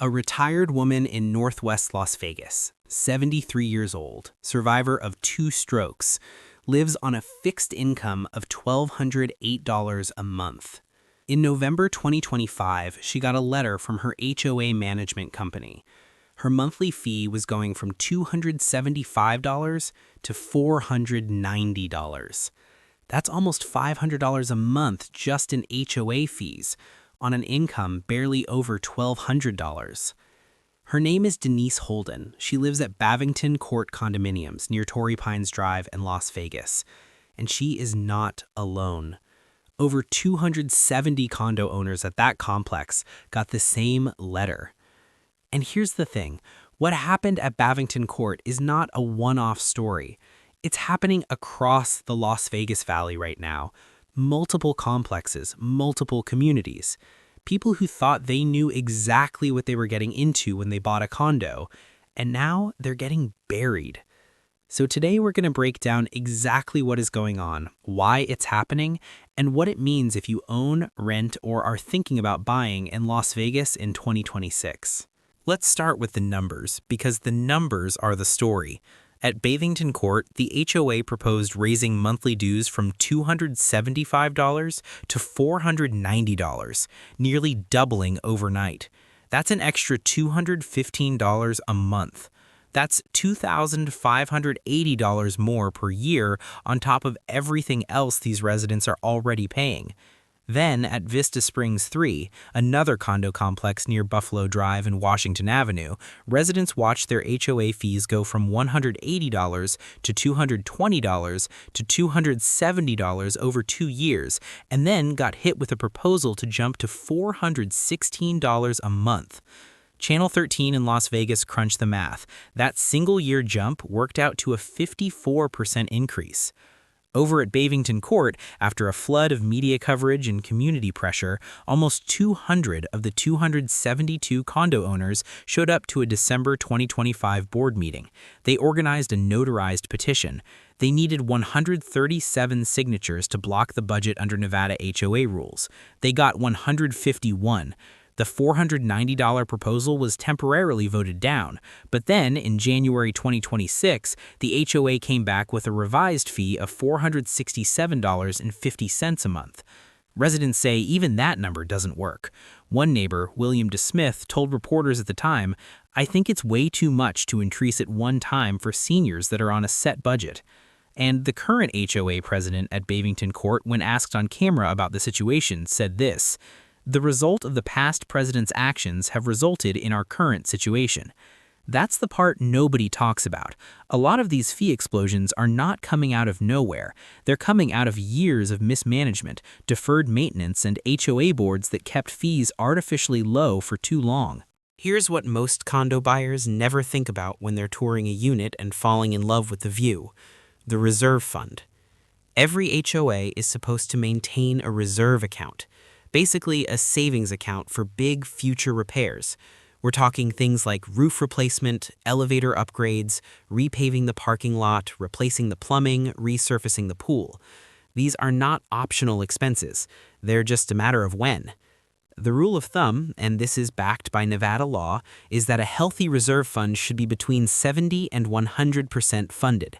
A retired woman in Northwest Las Vegas, 73 years old, survivor of 2 strokes, lives on a fixed income of $1,208 a month. In November 2025, she got a letter from her HOA management company. Her monthly fee was going from $275 to $490. That's almost $500 a month just in HOA fees, on an income barely over $1,200. Her name is Denise Holden. She lives at Bavington Court Condominiums near Torrey Pines Drive in Las Vegas. And she is not alone. Over 270 condo owners at that complex got the same letter. And here's the thing. What happened at Bavington Court is not a one-off story. It's happening across the Las Vegas Valley right now. Multiple complexes, multiple communities. People who thought they knew exactly what they were getting into when they bought a condo, and now they're getting buried. So today we're going to break down exactly what is going on, why it's happening, and what it means if you own, rent, or are thinking about buying in Las Vegas in 2026. Let's start with the numbers, because the numbers are the story. At Bavington Court, the HOA proposed raising monthly dues from $275 to $490, nearly doubling overnight. That's an extra $215 a month. That's $2,580 more per year on top of everything else these residents are already paying. Then, at Vista Springs 3, another condo complex near Buffalo Drive and Washington Avenue, residents watched their HOA fees go from $180 to $220 to $270 over 2 years, and then got hit with a proposal to jump to $416 a month. Channel 13 in Las Vegas crunched the math. That single-year jump worked out to a 54% increase. Over at Bavington Court, after a flood of media coverage and community pressure, almost 200 of the 272 condo owners showed up to a December 2025 board meeting. They organized a notarized petition. They needed 137 signatures to block the budget under Nevada HOA rules. They got 151. The $490 proposal was temporarily voted down, but then in January 2026, the HOA came back with a revised fee of $467.50 a month. Residents say even that number doesn't work. One neighbor, William DeSmith, told reporters at the time, "I think it's way too much to increase at one time for seniors that are on a set budget." And the current HOA president at Bavington Court, when asked on camera about the situation, said this: "The result of the past president's actions have resulted in our current situation." That's the part nobody talks about. A lot of these fee explosions are not coming out of nowhere. They're coming out of years of mismanagement, deferred maintenance, and HOA boards that kept fees artificially low for too long. Here's what most condo buyers never think about when they're touring a unit and falling in love with the view: the reserve fund. Every HOA is supposed to maintain a reserve account. Basically a savings account for big future repairs. We're talking things like roof replacement, elevator upgrades, repaving the parking lot, replacing the plumbing, resurfacing the pool. These are not optional expenses. They're just a matter of when. The rule of thumb, and this is backed by Nevada law, is that a healthy reserve fund should be between 70 and 100% funded.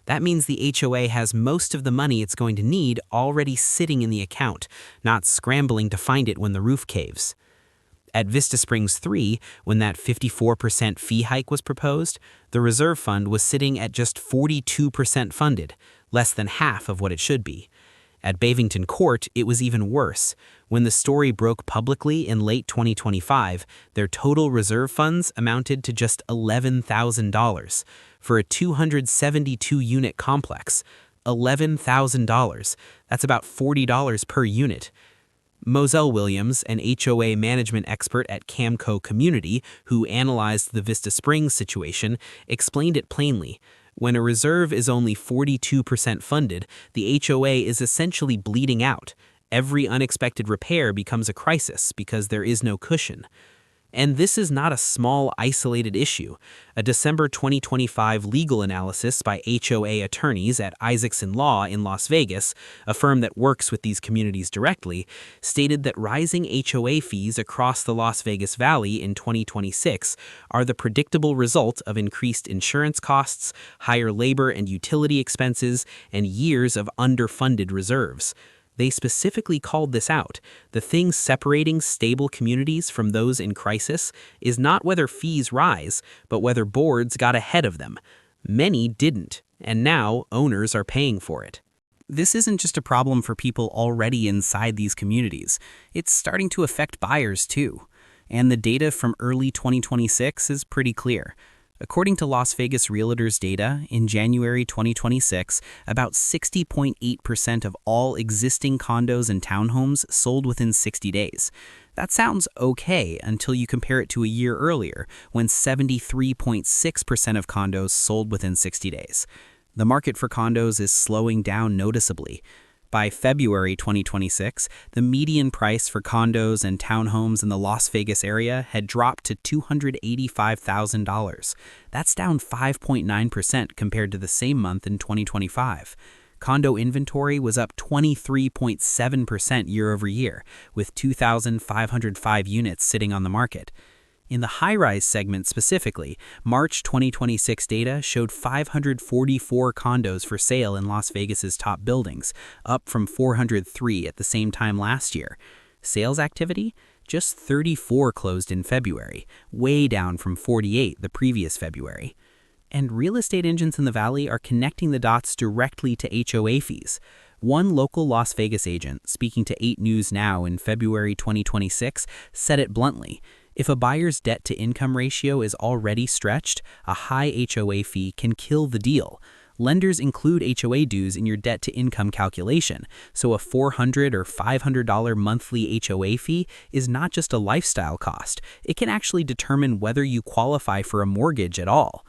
That means the HOA has most of the money it's going to need already sitting in the account, not scrambling to find it when the roof caves. At Vista Springs 3, when that 54% fee hike was proposed, the reserve fund was sitting at just 42% funded, less than half of what it should be. At Bavington Court, it was even worse. When the story broke publicly in late 2025, their total reserve funds amounted to just $11,000. For a 272-unit complex, $11,000. That's about $40 per unit. Moselle Williams, an HOA management expert at Camco Community, who analyzed the Vista Springs situation, explained it plainly. When a reserve is only 42% funded, the HOA is essentially bleeding out. Every unexpected repair becomes a crisis because there is no cushion. And this is not a small, isolated issue. A December 2025 legal analysis by HOA attorneys at Isaacson Law in Las Vegas, a firm that works with these communities directly, stated that rising HOA fees across the Las Vegas Valley in 2026 are the predictable result of increased insurance costs, higher labor and utility expenses, and years of underfunded reserves. They specifically called this out. The thing separating stable communities from those in crisis is not whether fees rise, but whether boards got ahead of them. Many didn't, and now owners are paying for it. This isn't just a problem for people already inside these communities. It's starting to affect buyers too. And the data from early 2026 is pretty clear. According to Las Vegas Realtors data, in January 2026, about 60.8% of all existing condos and townhomes sold within 60 days. That sounds okay until you compare it to a year earlier, when 73.6% of condos sold within 60 days. The market for condos is slowing down noticeably. By February 2026, the median price for condos and townhomes in the Las Vegas area had dropped to $285,000. That's down 5.9% compared to the same month in 2025. Condo inventory was up 23.7% year over year, with 2,505 units sitting on the market. In the high-rise segment specifically, March 2026 data showed 544 condos for sale in Las Vegas's top buildings, up from 403 at the same time last year. Sales activity? Just 34 closed in February, way down from 48 the previous February. And real estate agents in the Valley are connecting the dots directly to HOA fees. One local Las Vegas agent, speaking to 8 News Now in February 2026, said it bluntly. If a buyer's debt-to-income ratio is already stretched, a high HOA fee can kill the deal. Lenders include HOA dues in your debt-to-income calculation, so a $400 or $500 monthly HOA fee is not just a lifestyle cost. It can actually determine whether you qualify for a mortgage at all.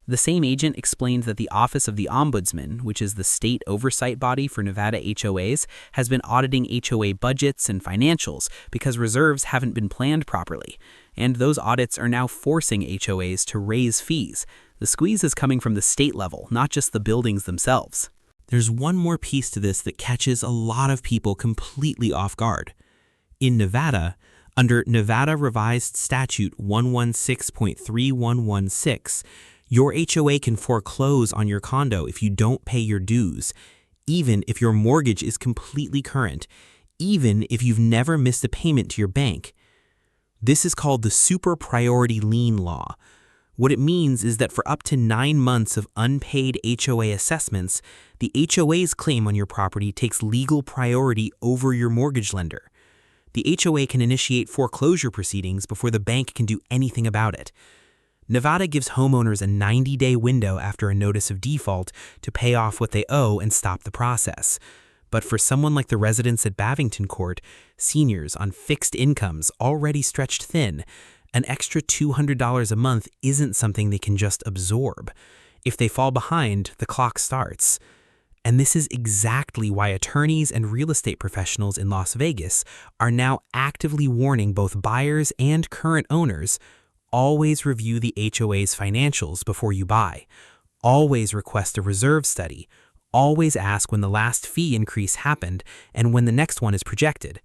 The same agent explained that the Office of the Ombudsman, which is the state oversight body for Nevada HOAs, has been auditing HOA budgets and financials because reserves haven't been planned properly. And those audits are now forcing HOAs to raise fees. The squeeze is coming from the state level, not just the buildings themselves. There's one more piece to this that catches a lot of people completely off guard. In Nevada, under Nevada Revised Statute 116.3116, your HOA can foreclose on your condo if you don't pay your dues, even if your mortgage is completely current, even if you've never missed a payment to your bank. This is called the Super Priority Lien Law. What it means is that for up to 9 months of unpaid HOA assessments, the HOA's claim on your property takes legal priority over your mortgage lender. The HOA can initiate foreclosure proceedings before the bank can do anything about it. Nevada gives homeowners a 90-day window after a notice of default to pay off what they owe and stop the process. But for someone like the residents at Bavington Court, seniors on fixed incomes already stretched thin, an extra $200 a month isn't something they can just absorb. If they fall behind, the clock starts. And this is exactly why attorneys and real estate professionals in Las Vegas are now actively warning both buyers and current owners. Always review the HOA's financials before you buy. Always request a reserve study. Always ask when the last fee increase happened and when the next one is projected.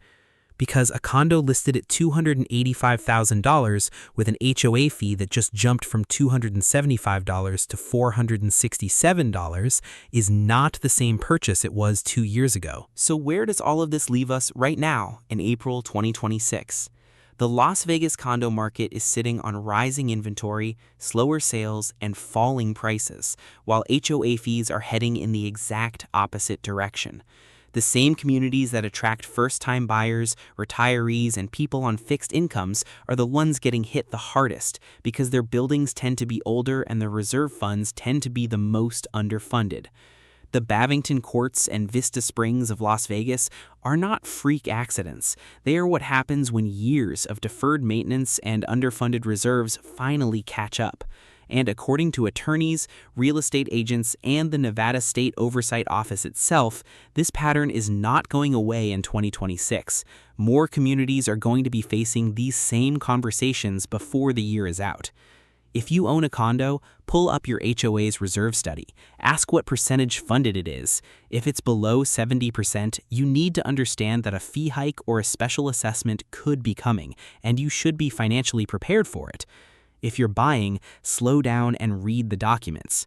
Because a condo listed at $285,000 with an HOA fee that just jumped from $275 to $467 is not the same purchase it was 2 years ago. So where does all of this leave us right now in April 2026? The Las Vegas condo market is sitting on rising inventory, slower sales, and falling prices, while HOA fees are heading in the exact opposite direction. The same communities that attract first-time buyers, retirees, and people on fixed incomes are the ones getting hit the hardest because their buildings tend to be older and their reserve funds tend to be the most underfunded. The Bavington Courts and Vista Springs of Las Vegas are not freak accidents. They are what happens when years of deferred maintenance and underfunded reserves finally catch up. And according to attorneys, real estate agents, and the Nevada State Oversight Office itself, this pattern is not going away in 2026. More communities are going to be facing these same conversations before the year is out. If you own a condo, pull up your HOA's reserve study. Ask what percentage funded it is. If it's below 70%, you need to understand that a fee hike or a special assessment could be coming, and you should be financially prepared for it. If you're buying, slow down and read the documents.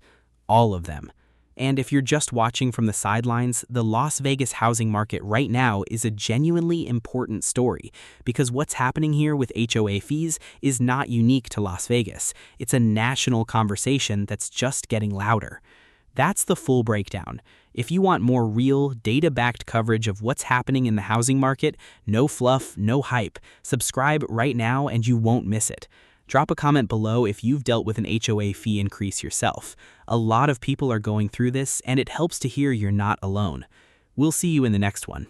All of them. And if you're just watching from the sidelines, the Las Vegas housing market right now is a genuinely important story, because what's happening here with HOA fees is not unique to Las Vegas. It's a national conversation that's just getting louder. That's the full breakdown. If you want more real, data-backed coverage of what's happening in the housing market, no fluff, no hype, subscribe right now and you won't miss it. Drop a comment below if you've dealt with an HOA fee increase yourself. A lot of people are going through this, and it helps to hear you're not alone. We'll see you in the next one.